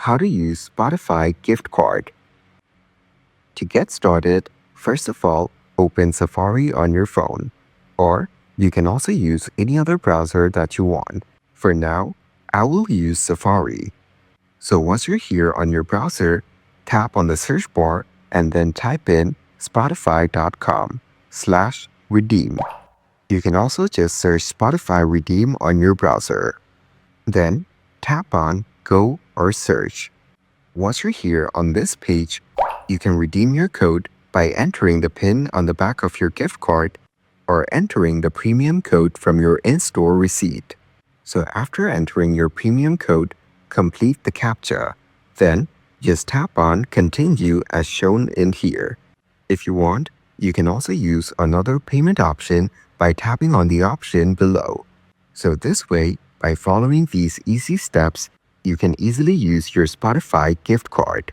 how to use Spotify gift card. To get started, first of all, open Safari on your phone. Or you can also use any other browser that you want. For now, I will use Safari. So once you're here on your browser, tap on the search bar and then type in spotify.com/redeem. You can also just search Spotify Redeem on your browser. Then tap on Go or Search. Once you're here on this page, you can redeem your code by entering the PIN on the back of your gift card or entering the premium code from your in-store receipt. So after entering your premium code, complete the CAPTCHA. Then just tap on Continue as shown in here. If you want, you can also use another payment option by tapping on the option below. So this way, by following these easy steps, you can easily use your Spotify gift card.